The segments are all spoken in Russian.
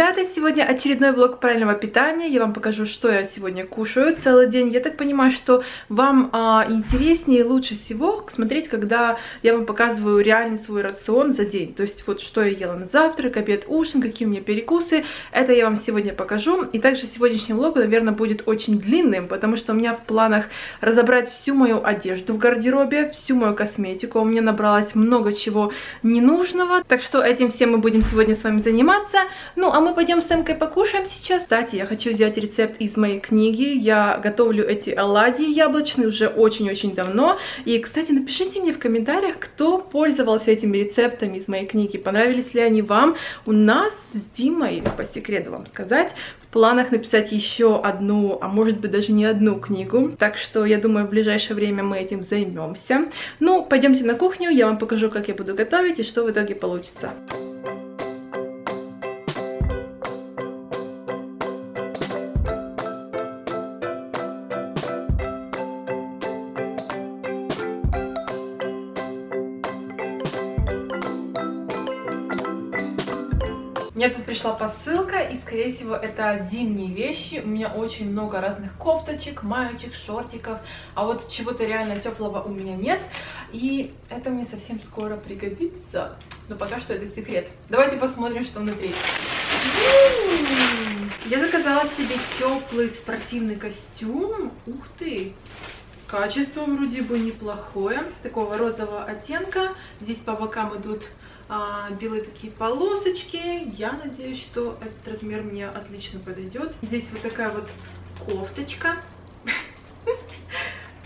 ребята, сегодня очередной влог правильного питания. Я вам покажу, что я сегодня кушаю целый день. Я так понимаю, что вам интереснее и лучше всего смотреть, когда я вам показываю реальный свой рацион за день. То есть вот что я ела на завтрак, обед, ужин, какие у меня перекусы. Это я вам сегодня покажу. И также сегодняшний влог, наверное, будет очень длинным, потому что у меня в планах разобрать всю мою одежду в гардеробе, всю мою косметику. У меня набралось много чего ненужного. Так что этим всем мы будем сегодня с вами заниматься. Ну, а мы пойдем с Эмкой покушаем сейчас. Кстати, я хочу взять рецепт из моей книги. Я готовлю эти оладьи яблочные уже очень-очень давно. И, кстати, напишите мне в комментариях, кто пользовался этими рецептами из моей книги. Понравились ли они вам? У нас с Димой, по секрету вам сказать, в планах написать еще одну, а может быть даже не одну книгу. Так что, я думаю, в ближайшее время мы этим займемся. Ну, пойдемте на кухню, я вам покажу, как я буду готовить и что в итоге получится. Мне тут пришла посылка, и, скорее всего, это зимние вещи. У меня очень много разных кофточек, маечек, шортиков, а вот чего-то реально теплого у меня нет. И это мне совсем скоро пригодится. Но пока что это секрет. Давайте посмотрим, что внутри. Я заказала себе теплый спортивный костюм. Ух ты! Качество вроде бы неплохое. Такого розового оттенка. Здесь по бокам идут белые такие полосочки. Я надеюсь, что этот размер мне отлично подойдет. Здесь вот такая вот кофточка.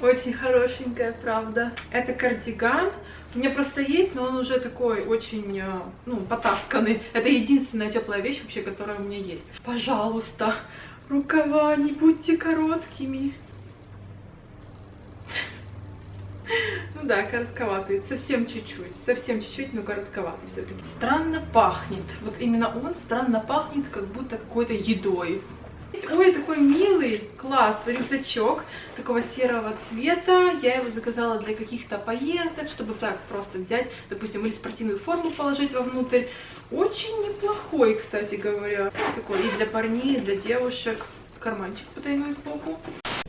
Очень хорошенькая, правда. Это кардиган. У меня просто есть, но он уже такой очень, ну, потасканный. Это единственная теплая вещь вообще, которая у меня есть. Пожалуйста, рукава не будьте короткими. Ну да, коротковатый, совсем чуть-чуть, но коротковатый все-таки. Странно пахнет, вот именно он странно пахнет, как будто какой-то едой. Ой, такой милый, класс, рюкзачок такого серого цвета. Я его заказала для каких-то поездок, чтобы так просто взять, допустим, или спортивную форму положить вовнутрь. Очень неплохой, кстати говоря. Такой и для парней, и для девушек. Карманчик потайной сбоку.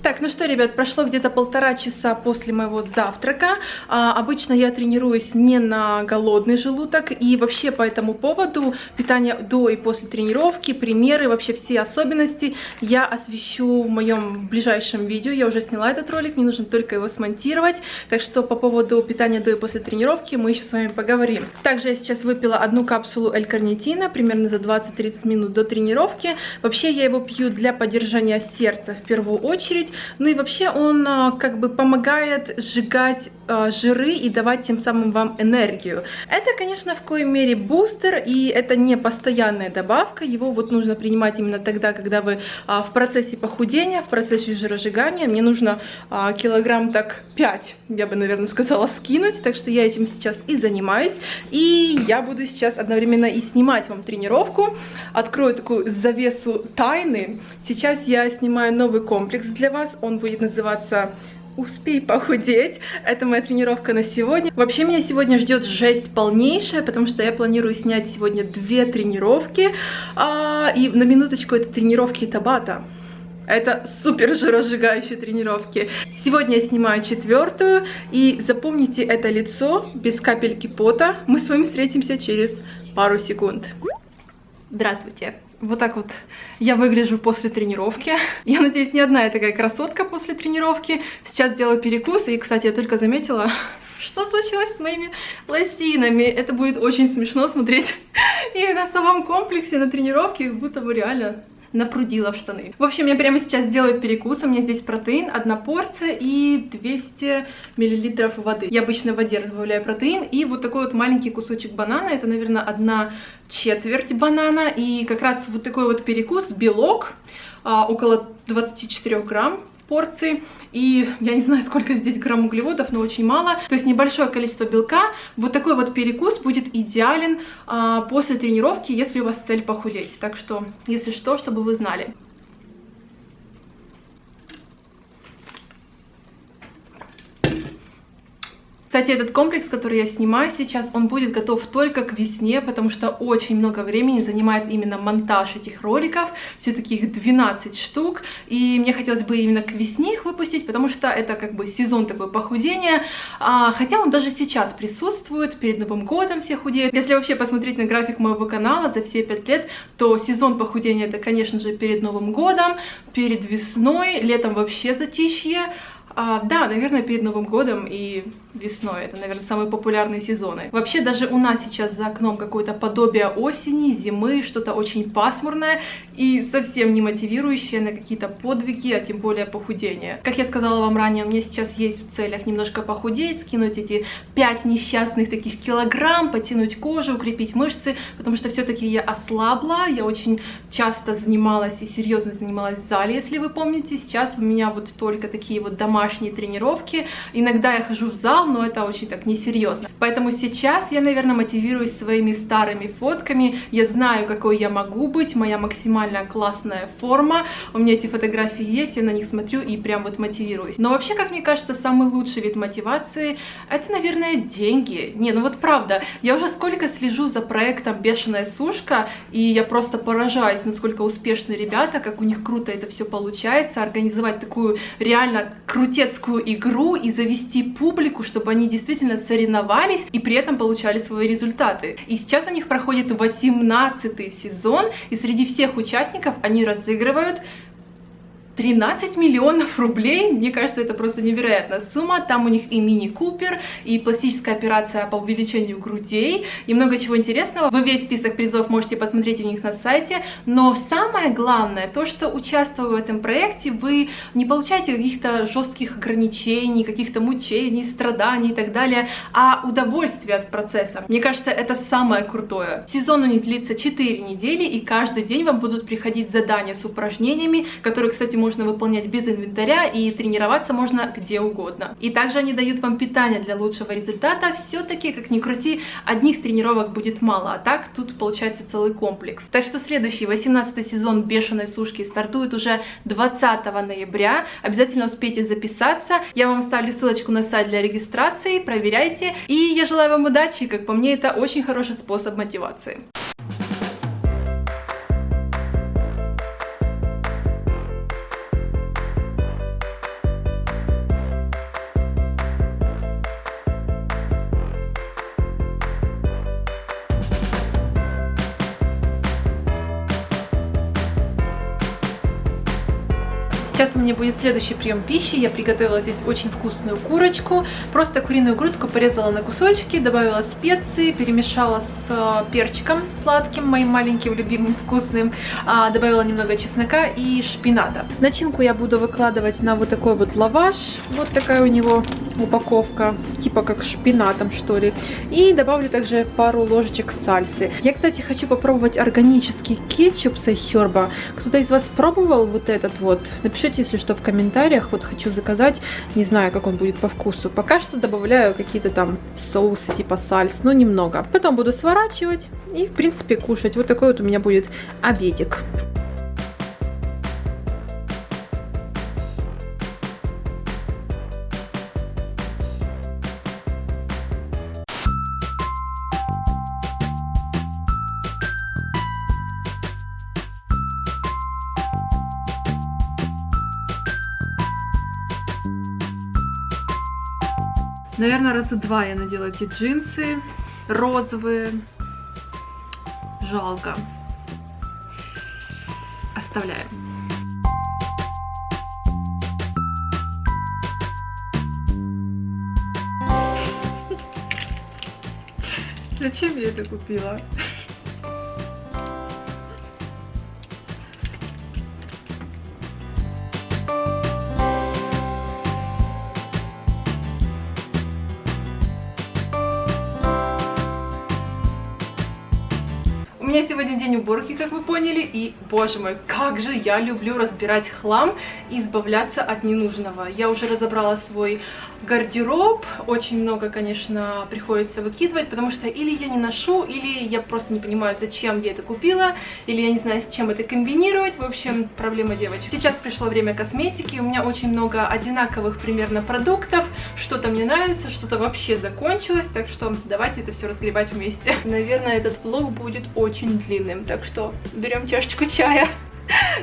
Так, ну что, ребят, прошло где-то 1,5 часа после моего завтрака. Обычно я тренируюсь не на голодный желудок, и вообще по этому поводу питание до и после тренировки, примеры, вообще все особенности я освещу в моем ближайшем видео. Я уже сняла этот ролик, мне нужно только его смонтировать, так что по поводу питания до и после тренировки мы еще с вами поговорим. Также я сейчас выпила 1 капсулу L-карнитина примерно за 20-30 минут до тренировки. Вообще я его пью для поддержания сердца в первую очередь. Ну и вообще он как бы помогает сжигать жиры и давать тем самым вам энергию. Это, конечно, в коей мере бустер, и это не постоянная добавка. Его вот нужно принимать именно тогда, когда вы в процессе похудения, в процессе жиросжигания. Мне нужно килограмм так 5, я бы, наверное, сказала, скинуть. Так что я этим сейчас и занимаюсь. И я буду сейчас одновременно и снимать вам тренировку. Открою такую завесу тайны. Сейчас я снимаю новый комплекс для вас. Он будет называться «Успей похудеть». Это моя тренировка на сегодня. Вообще меня сегодня ждет жесть полнейшая, потому что я планирую снять сегодня 2 тренировки. И на минуточку, это тренировки Табата. Это супер жиросжигающие тренировки. Сегодня я снимаю 4-ю. И запомните это лицо без капельки пота. Мы с вами встретимся через пару секунд. Здравствуйте. Вот так вот я выгляжу после тренировки. Я надеюсь, не одна я такая красотка после тренировки. Сейчас делаю перекус. И, кстати, я только заметила, что случилось с моими лосинами. Это будет очень смешно смотреть именно в самом комплексе на тренировке, как будто бы реально напрудила в штаны. В общем, я прямо сейчас делаю перекус. У меня здесь протеин, 1 порция и 200 мл воды. Я обычно в воде разбавляю протеин. И вот такой вот маленький кусочек банана. Это, наверное, 1/4 банана. И как раз вот такой вот перекус, белок, около 24 грамм порции. И я не знаю, сколько здесь грамм углеводов, но очень мало. То есть небольшое количество белка. Вот такой вот перекус будет идеален после тренировки, если у вас цель похудеть. Так что, если что, чтобы вы знали. Кстати, этот комплекс, который я снимаю сейчас, он будет готов только к весне, потому что очень много времени занимает именно монтаж этих роликов. Все-таки их 12 штук, и мне хотелось бы именно к весне их выпустить, потому что это как бы сезон такой похудения, хотя он даже сейчас присутствует, перед Новым годом все худеют. Если вообще посмотреть на график моего канала за все 5 лет, то сезон похудения это, конечно же, перед Новым годом, перед весной, летом вообще затишье. Да, наверное, перед Новым годом и весной. Это, наверное, самые популярные сезоны. Вообще, даже у нас сейчас за окном какое-то подобие осени, зимы, что-то очень пасмурное и совсем не мотивирующее на какие-то подвиги, а тем более похудение. Как я сказала вам ранее, у меня сейчас есть в целях немножко похудеть, скинуть эти 5 несчастных таких килограмм, потянуть кожу, укрепить мышцы, потому что все-таки я ослабла, я очень часто занималась и серьезно занималась в зале, если вы помните. Сейчас у меня вот только такие вот домашние тренировки. Иногда я хожу в зал, но это очень так несерьезно. Поэтому сейчас я, наверное, мотивируюсь своими старыми фотками. Я знаю, какой я могу быть, моя максимально классная форма. У меня эти фотографии есть, я на них смотрю и прям вот мотивируюсь. Но вообще, как мне кажется, самый лучший вид мотивации — это, наверное, деньги. Не, ну вот правда, я уже сколько слежу за проектом «Бешеная сушка», и я просто поражаюсь, насколько успешны ребята, как у них круто это все получается, организовать такую реально крутецкую игру и завести публику, чтобы они действительно соревновались и при этом получали свои результаты. И сейчас у них проходит 18-й сезон, и среди всех участников они разыгрывают 13 миллионов рублей. Мне кажется, это просто невероятная сумма. Там у них и мини-купер, и пластическая операция по увеличению грудей, и много чего интересного. Вы весь список призов можете посмотреть у них на сайте. Но самое главное, то, что участвуя в этом проекте, вы не получаете каких-то жестких ограничений, каких-то мучений, страданий и так далее, а удовольствие от процесса. Мне кажется, это самое крутое. Сезон у них длится 4 недели, и каждый день вам будут приходить задания с упражнениями, которые, кстати, можно выполнять без инвентаря, и тренироваться можно где угодно. И также они дают вам питание для лучшего результата. Все-таки, как ни крути, одних тренировок будет мало, а так тут получается целый комплекс. Так что следующий 18-й сезон «Бешеной сушки» стартует уже 20 ноября. Обязательно успейте записаться. Я вам оставлю ссылочку на сайт для регистрации, проверяйте. И я желаю вам удачи, как по мне, это очень хороший способ мотивации. Сейчас у меня будет следующий прием пищи. Я приготовила здесь очень вкусную курочку. Просто куриную грудку порезала на кусочки, добавила специи, перемешала с перчиком сладким, моим маленьким, любимым, вкусным. Добавила немного чеснока и шпината. Начинку я буду выкладывать на вот такой вот лаваш. Вот такая у него упаковка, типа как шпинатом, что ли. И добавлю также пару ложечек сальсы. Я, кстати, хочу попробовать органический кетчуп с айхерба. Кто-то из вас пробовал вот этот вот? Напишите, если что, в комментариях. Вот хочу заказать. Не знаю, как он будет по вкусу. Пока что добавляю какие-то там соусы типа сальс, но немного. Потом буду сворачивать и, в принципе, кушать. Вот такой вот у меня будет обедик. Наверное, раза 2 я надела эти джинсы розовые. Жалко. Оставляем. Зачем я это купила? У меня сегодня день уборки, как вы поняли, и, боже мой, как же я люблю разбирать хлам и избавляться от ненужного. Я уже разобрала свой гардероб. Очень много, конечно, приходится выкидывать, потому что или я не ношу, или я просто не понимаю, зачем я это купила, или я не знаю, с чем это комбинировать. В общем, проблема девочек. Сейчас пришло время косметики, у меня очень много одинаковых примерно продуктов, что-то мне нравится, что-то вообще закончилось, так что давайте это все разгребать вместе. Наверное, этот влог будет очень длинным, так что берем чашечку чая.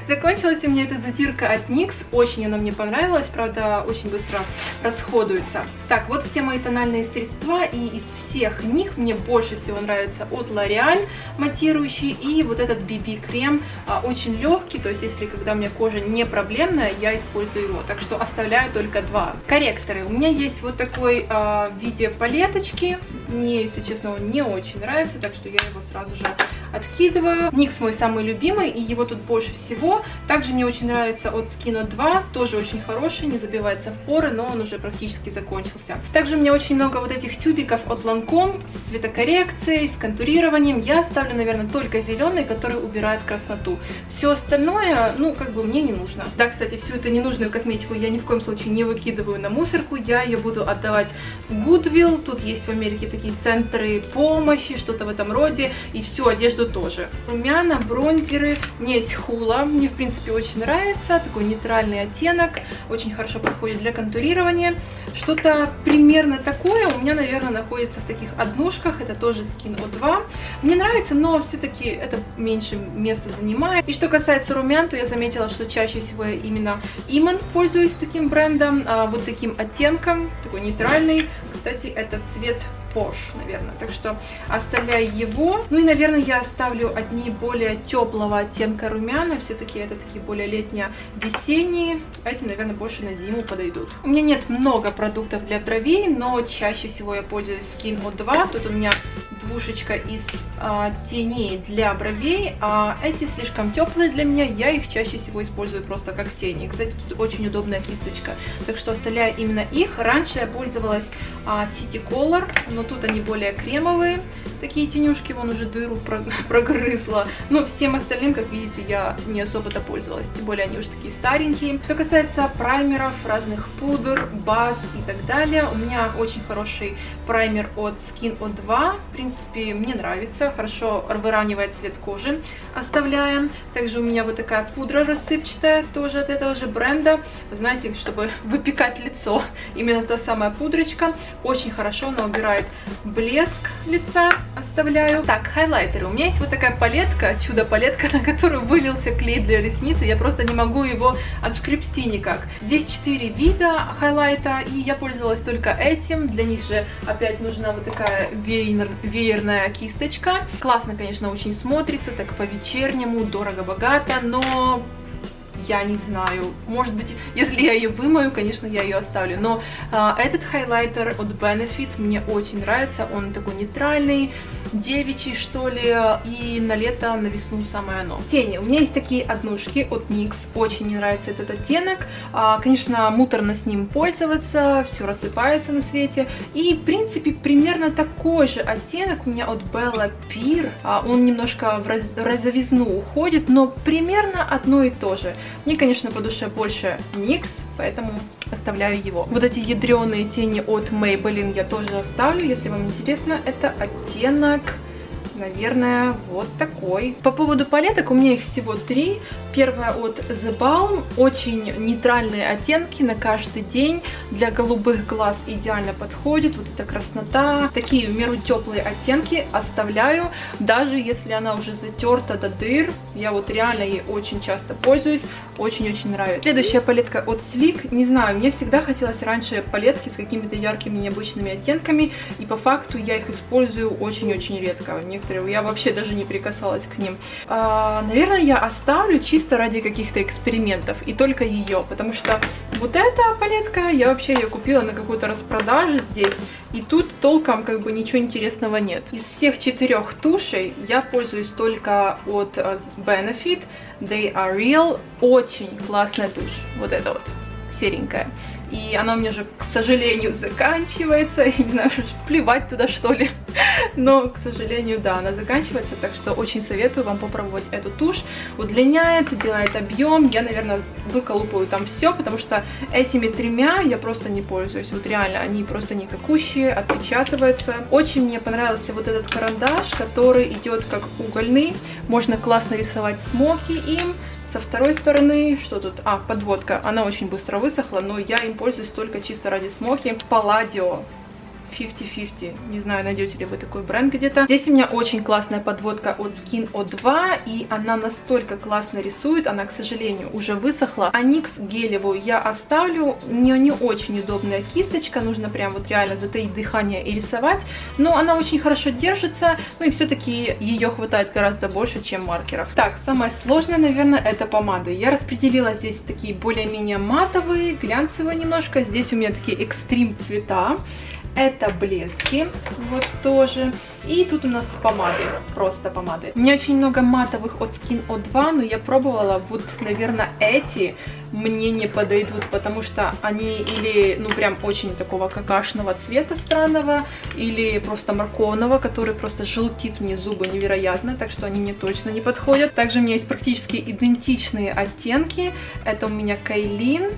Закончилась у меня эта затирка от NYX, очень она мне понравилась, правда, очень быстро расходуется. Так, вот все мои тональные средства, и из всех них мне больше всего нравится от L'Oreal матирующий и вот этот BB-крем, очень легкий, то есть если когда у меня кожа не проблемная, я использую его, так что оставляю только два. Корректоры, у меня есть вот такой в виде палеточки, мне, если честно, он не очень нравится, так что я его сразу же откидываю. NYX мой самый любимый, и его тут больше всего. Также мне очень нравится от Skin 2, тоже очень хороший, не забивается в поры, но он уже практически закончился. Также у меня очень много вот этих тюбиков от Lancome с цветокоррекцией, с контурированием. Я оставлю, наверное, только зеленый, который убирает красноту. Все остальное, ну, как бы мне не нужно. Да, кстати, всю эту ненужную косметику я ни в коем случае не выкидываю на мусорку, я ее буду отдавать в Goodwill. Тут есть в Америке такие центры помощи, что-то в этом роде, и всю одежду тоже. Румяна, бронзеры. У меня есть Hoola, мне в принципе очень нравится, такой нейтральный оттенок, очень хорошо подходит для контурирования. Что-то примерно такое у меня, наверное, находится в таких однушках, это тоже Skin 2. Мне нравится, но все-таки это меньше места занимает. И что касается румян, то я заметила, что чаще всего я именно Iman пользуюсь таким брендом, вот таким оттенком, такой нейтральный. Кстати, это цвет Posh, наверное, так что оставляю его. Ну и, наверное, я оставлю одни более теплого оттенка румяна, все-таки это такие более летние-весенние, эти, наверное, больше на зиму подойдут. У меня нет много продуктов для бровей, но чаще всего я пользуюсь Skin 2, тут у меня двушечка из теней для бровей, а эти слишком теплые для меня, я их чаще всего использую просто как тени. Кстати, тут очень удобная кисточка, так что оставляю именно их. Раньше я пользовалась City Color, но тут они более кремовые, такие тенюшки, вон уже дыру прогрызла. Но всем остальным, как видите, я не особо-то пользовалась, тем более они уже такие старенькие. Что касается праймеров, разных пудр, баз и так далее, у меня очень хороший праймер от Skin 2, в принципе, мне нравится, хорошо выравнивает цвет кожи, оставляем. Также у меня вот такая пудра рассыпчатая, тоже от этого же бренда, вы знаете, чтобы выпекать лицо, именно та самая пудрочка, очень хорошо она убирает блеск лица, оставляю. Так, хайлайтеры. У меня есть вот такая палетка, чудо-палетка, на которую вылился клей для ресниц, я просто не могу его отшкребсти никак. Здесь 4 вида хайлайта, и я пользовалась только этим. Для них же опять нужна вот такая веерная кисточка. Классно, конечно, очень смотрится, так по-вечернему, дорого-богато, но я не знаю, может быть, если я ее вымою, конечно, я ее оставлю, но этот хайлайтер от Benefit мне очень нравится, он такой нейтральный, девичий, что ли, и на лето, на весну самое оно. Тени. У меня есть такие однушки от NYX, очень мне нравится этот оттенок, конечно, муторно с ним пользоваться, все рассыпается на свете, и, в принципе, примерно такой же оттенок у меня от Bella Peer, он немножко в розовизну уходит, но примерно одно и то же. Мне, конечно, по душе больше NYX, поэтому оставляю его. Вот эти ядреные тени от Maybelline я тоже оставлю, если вам интересно. Это оттенок, наверное, вот такой. По поводу палеток, у меня их всего 3. Первая от The Balm, очень нейтральные оттенки на каждый день, для голубых глаз идеально подходит, вот эта краснота, такие в меру теплые оттенки оставляю, даже если она уже затерта до дыр, я вот реально ей очень часто пользуюсь, очень-очень нравится. Следующая палетка от Sleek, не знаю, мне всегда хотелось раньше палетки с какими-то яркими необычными оттенками, и по факту я их использую очень-очень редко, некоторые я вообще даже не прикасалась к ним. Наверное, я оставлю чисто ради каких-то экспериментов, и только ее, потому что вот эта палетка, я вообще ее купила на какой-то распродаже здесь, и тут толком как бы ничего интересного нет. Из всех 4 тушей я пользуюсь только от Benefit, They Are Real, очень классная тушь, вот эта вот, серенькая. И она у меня же, к сожалению, заканчивается. Я не знаю, что плевать туда, что ли. Но, к сожалению, да, она заканчивается, так что очень советую вам попробовать эту тушь. Удлиняет, делает объем. Я, наверное, выколупаю там все, потому что этими тремя я просто не пользуюсь. Вот реально, они просто никакущие, отпечатываются. Очень мне понравился вот этот карандаш, который идет как угольный. Можно классно рисовать смоки им. Со второй стороны, что тут? Подводка. Она очень быстро высохла, но я им пользуюсь только чисто ради смоки. Palladio 50-50. Не знаю, найдете ли вы такой бренд где-то. Здесь у меня очень классная подводка от Skin O2, и она настолько классно рисует. Она, к сожалению, уже высохла. Аникс гелевую я оставлю. Не очень удобная кисточка. Нужно прям вот реально затаить дыхание и рисовать. Но она очень хорошо держится. Ну и все-таки ее хватает гораздо больше, чем маркеров. Так, самое сложное, наверное, это помады. Я распределила здесь такие более-менее матовые, глянцевые немножко. Здесь у меня такие экстрим цвета. Это блески, вот тоже. И тут у нас помады, просто помады. У меня очень много матовых от Skin O2, но я пробовала, вот, наверное, эти мне не подойдут, потому что они или, ну, прям очень такого какашного цвета странного, или просто морковного, который просто желтит мне зубы невероятно, так что они мне точно не подходят. Также у меня есть практически идентичные оттенки. Это у меня Kailin.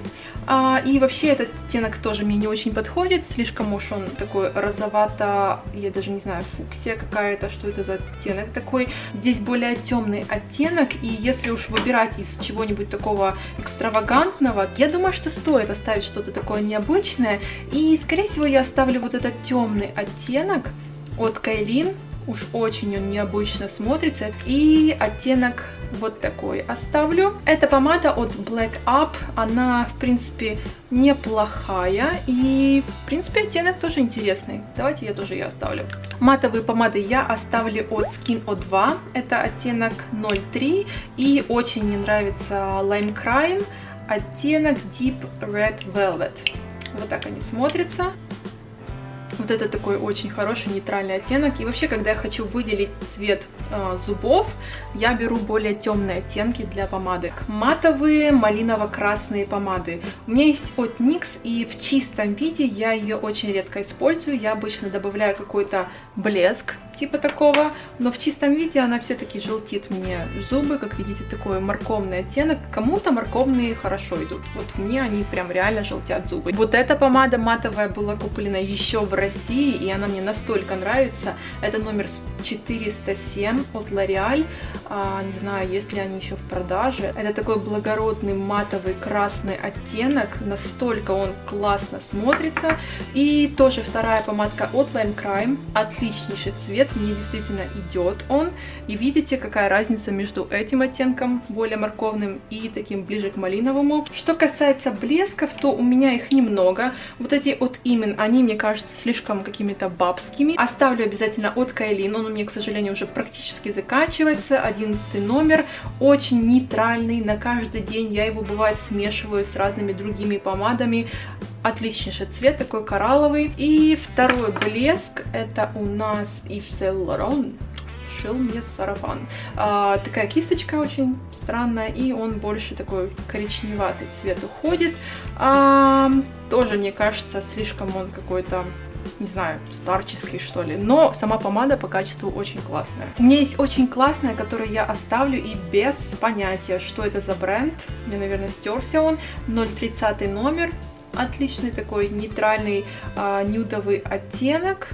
И вообще этот оттенок тоже мне не очень подходит, слишком уж он такой розовато, я даже не знаю, фуксия какая-то, что это за оттенок такой. Здесь более темный оттенок, и если уж выбирать из чего-нибудь такого экстравагантного, я думаю, что стоит оставить что-то такое необычное, и скорее всего я оставлю вот этот темный оттенок от Kailin. Уж очень он необычно смотрится. И оттенок вот такой оставлю. Это помада от Black Up. Она, в принципе, неплохая. И, в принципе, оттенок тоже интересный. Давайте я тоже ее оставлю. Матовые помады я оставлю от Skin O2. Это оттенок 03. И очень мне нравится Lime Crime. Оттенок Deep Red Velvet. Вот так они смотрятся. Вот это такой очень хороший нейтральный оттенок. И вообще, когда я хочу выделить цвет зубов, я беру более темные оттенки для помады. Матовые малиново-красные помады. У меня есть от NYX, и в чистом виде я ее очень редко использую. Я обычно добавляю какой-то блеск, типа такого, но в чистом виде она все-таки желтит мне зубы. Как видите, такой морковный оттенок. Кому-то морковные хорошо идут. Вот мне они прям реально желтят зубы. Вот эта помада матовая была куплена еще в России, и она мне настолько нравится. Это номер 407 от L'Oreal. Не знаю, есть ли они еще в продаже. Это такой благородный матовый красный оттенок. Настолько он классно смотрится. И тоже вторая помадка от Lime Crime. Отличнейший цвет. Мне действительно идет он. И видите, какая разница между этим оттенком, более морковным, и таким ближе к малиновому. Что касается блесков, то у меня их немного. Вот эти от Imen, они, мне кажется, слишком какими-то бабскими. Оставлю обязательно от Kailin. Он у меня, к сожалению, уже практически заканчивается. 11 номер. Очень нейтральный. На каждый день я его, бывает, смешиваю с разными другими помадами. Отличнейший цвет, такой коралловый. И второй блеск, это у нас Yves Saint Laurent. Шил мне сарафан. Такая кисточка очень странная, и он больше такой коричневатый цвет уходит. Тоже, мне кажется, слишком он какой-то, не знаю, старческий, что ли. Но сама помада по качеству очень классная. У меня есть очень классная, которую я оставлю и без понятия, что это за бренд. Мне, наверное, стерся он. 030 номер. Отличный такой нейтральный нюдовый оттенок.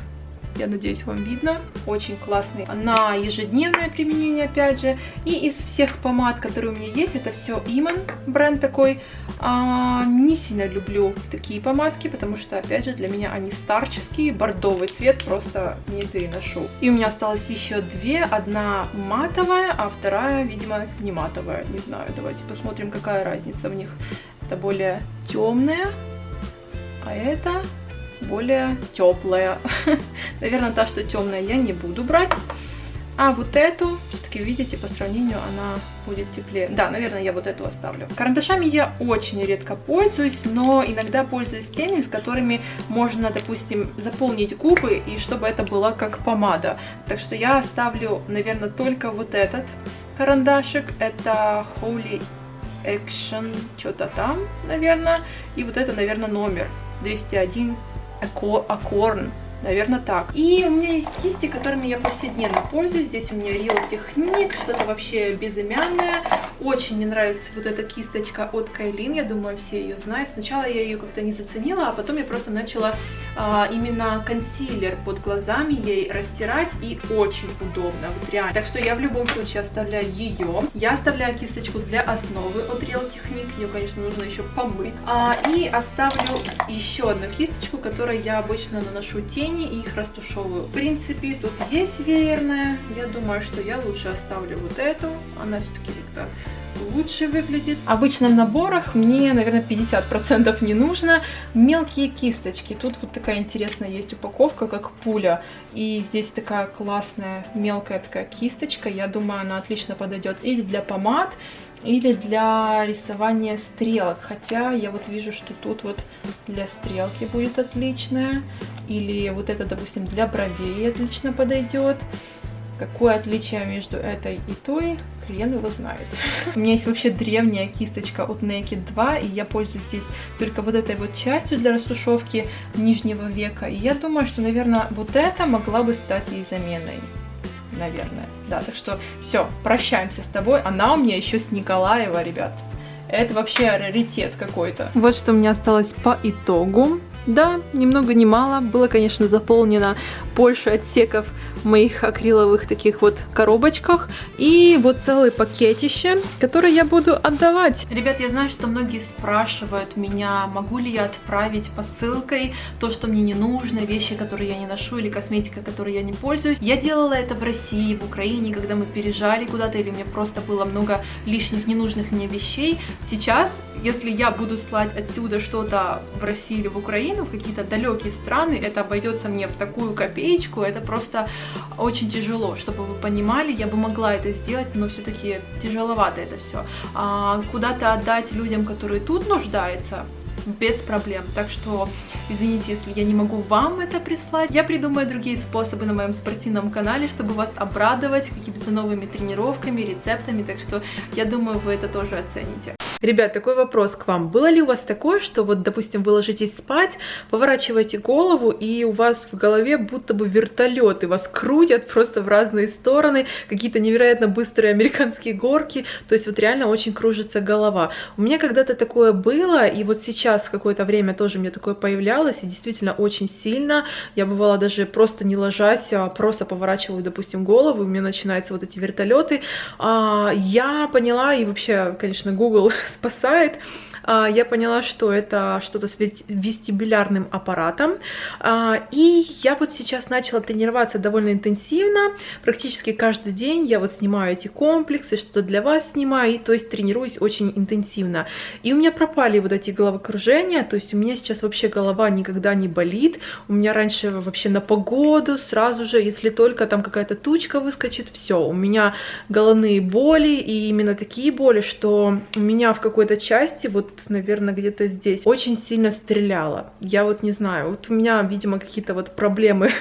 Я надеюсь, вам видно. Очень классный. На ежедневное применение, опять же. И из всех помад, которые у меня есть, это все Imen, бренд такой. Не сильно люблю такие помадки, потому что, опять же, для меня они старческие. Бордовый цвет просто не переношу. И у меня осталось еще две. Одна матовая, а вторая, видимо, не матовая. Не знаю, давайте посмотрим, какая разница в них. Это более темная, а это более теплая. Наверное, та, что темная, я не буду брать. А вот эту, все-таки, видите, по сравнению она будет теплее. Да, наверное, я вот эту оставлю. Карандашами я очень редко пользуюсь, но иногда пользуюсь теми, с которыми можно, допустим, заполнить губы, и чтобы это было как помада. Так что я оставлю, наверное, только вот этот карандашик. Это Holy Action, что-то там, наверное. И вот это, наверное, номер 201 Acorn. Наверное, так. И у меня есть кисти, которыми я повседневно пользуюсь. Здесь у меня Real Technique, что-то вообще безымянное. Очень мне нравится вот эта кисточка от Кайлин. Я думаю, все ее знают. Сначала я ее как-то не заценила, а потом я просто начала именно консилер под глазами ей растирать. И очень удобно, вот реально. Так что я в любом случае оставляю ее. Я оставляю кисточку для основы от Real Technique. Ее, конечно, нужно еще помыть. И оставлю еще одну кисточку, которой я обычно наношу тень и их растушевываю. В принципе, тут есть веерная. Я думаю, что я лучше оставлю вот эту. Она все-таки как-то лучше выглядит. В обычных наборах мне, наверное, 50% не нужно. Мелкие кисточки. Тут вот такая интересная есть упаковка, как пуля. И здесь такая классная мелкая такая кисточка. Я думаю, она отлично подойдет или для помад, или для рисования стрелок. Хотя я вот вижу, что тут вот для стрелки будет отличная. Или вот это, допустим, для бровей отлично подойдет. Какое отличие между этой и той, хрен его знает. У меня есть вообще древняя кисточка от Naked 2, и я пользуюсь здесь только вот этой вот частью для растушевки нижнего века. И я думаю, что, наверное, вот это могла бы стать ей заменой. Наверное. Да, так что все, прощаемся с тобой. Она у меня еще с Николаева, ребят. Это вообще раритет какой-то. Вот что у меня осталось по итогу. Да, ни много ни мало. Было, конечно, заполнено больше отсеков в моих акриловых таких вот коробочках. И вот целый пакетище, который я буду отдавать. Ребят, я знаю, что многие спрашивают меня, могу ли я отправить посылкой то, что мне не нужно, вещи, которые я не ношу, или косметика, которой я не пользуюсь. Я делала это в России, в Украине, когда мы переезжали куда-то, или мне просто было много лишних, ненужных мне вещей. Сейчас, если я буду слать отсюда что-то в Россию или в Украину, в какие-то далекие страны, это обойдется мне в такую копеечку, это просто очень тяжело, чтобы вы понимали, я бы могла это сделать, но все-таки тяжеловато это все. Куда-то отдать людям, которые тут нуждаются, без проблем. Так что, извините, если я не могу вам это прислать. Я придумаю другие способы на моем спортивном канале, чтобы вас обрадовать какими-то новыми тренировками, рецептами. Так что, я думаю, вы это тоже оцените. Ребят, такой вопрос к вам. Было ли у вас такое, что вот, допустим, вы ложитесь спать, поворачиваете голову, и у вас в голове будто бы вертолеты, вас крутят просто в разные стороны, какие-то невероятно быстрые американские горки, то есть вот реально очень кружится голова. У меня когда-то такое было, и вот сейчас какое-то время тоже мне такое появлялось, и действительно очень сильно. Я бывала даже просто не ложась, а просто поворачиваю, допустим, голову, и у меня начинаются вот эти вертолеты. Я поняла, и вообще, конечно, Google спасает. Я поняла, что это что-то с вестибулярным аппаратом. И я вот сейчас начала тренироваться довольно интенсивно. Практически каждый день я вот снимаю эти комплексы, что-то для вас снимаю, и то есть тренируюсь очень интенсивно. И у меня пропали вот эти головокружения, то есть у меня сейчас вообще голова никогда не болит. У меня раньше вообще на погоду сразу же, если только там какая-то тучка выскочит, все, у меня головные боли, и именно такие боли, что у меня в какой-то части вот, наверное, где-то здесь очень сильно стреляло. Я вот не знаю, вот у меня, видимо, какие-то вот проблемы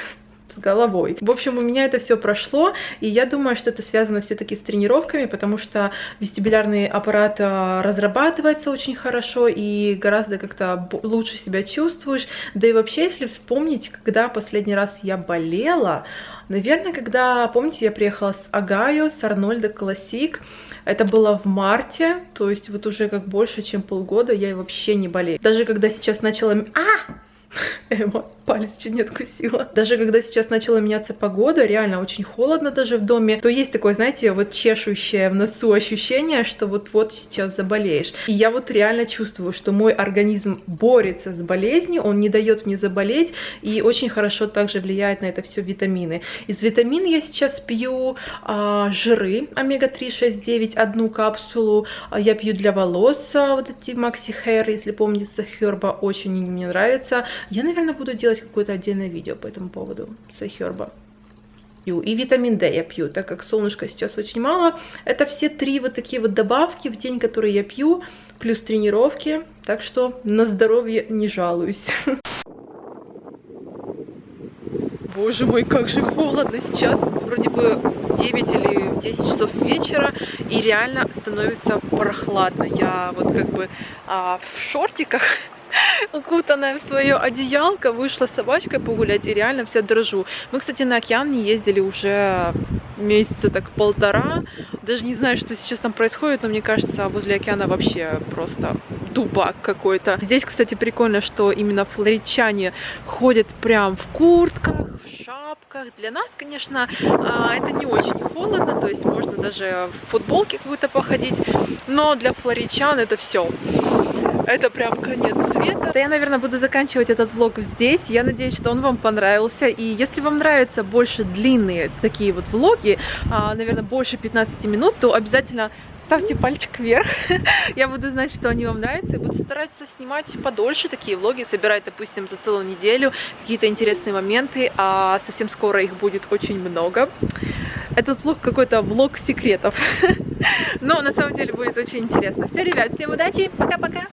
с головой. В общем, у меня это все прошло, и я думаю, что это связано все-таки с тренировками, потому что вестибулярный аппарат разрабатывается очень хорошо и гораздо как-то лучше себя чувствуешь. Да и вообще, если вспомнить, когда последний раз я болела, наверное, когда, помните, я приехала с Огайо, с Арнольда Классик. Это было в марте, то есть вот уже как больше, чем полгода я вообще не болею. Даже когда сейчас начала... Палец чуть не откусила. Даже когда сейчас начала меняться погода, реально очень холодно даже в доме, то есть такое, знаете, вот чешущее в носу ощущение, что вот-вот сейчас заболеешь. И я вот реально чувствую, что мой организм борется с болезнью, он не дает мне заболеть, и очень хорошо также влияет на это все витамины. Из витаминов я сейчас пью жиры омега-3, 6, 9, одну капсулу. Я пью для волос вот эти Maxi Hair, если помните, Сахерба, очень мне нравится. Я, наверное, буду делать какое-то отдельное видео по этому поводу Сахерба. И витамин D я пью, так как солнышка сейчас очень мало. Это все три вот такие вот добавки в день, которые я пью, плюс тренировки. Так что на здоровье не жалуюсь. Боже мой, как же холодно сейчас. Вроде бы 9 или 10 часов вечера, и реально становится прохладно. Я вот как бы в шортиках, укутанная в свое одеялко, вышла с собачкой погулять и реально вся дрожу. Мы, кстати, на океан не ездили уже месяца так 1,5. Даже не знаю, что сейчас там происходит, но мне кажется, возле океана вообще просто дубак какой-то. Здесь, кстати, прикольно, что именно флоридчане ходят прям в куртках, в шапках. Для нас, конечно, это не очень холодно, то есть можно даже в футболке какую-то походить, но для флоридчан это все. Это прям конец света. Я, наверное, буду заканчивать этот влог здесь. Я надеюсь, что он вам понравился. И если вам нравятся больше длинные такие вот влоги, наверное, больше 15 минут, то обязательно ставьте пальчик вверх. Я буду знать, что они вам нравятся. И буду стараться снимать подольше такие влоги. Собирать, допустим, за целую неделю какие-то интересные моменты. А совсем скоро их будет очень много. Этот влог какой-то влог секретов. Но на самом деле будет очень интересно. Все, ребят, всем удачи. Пока-пока.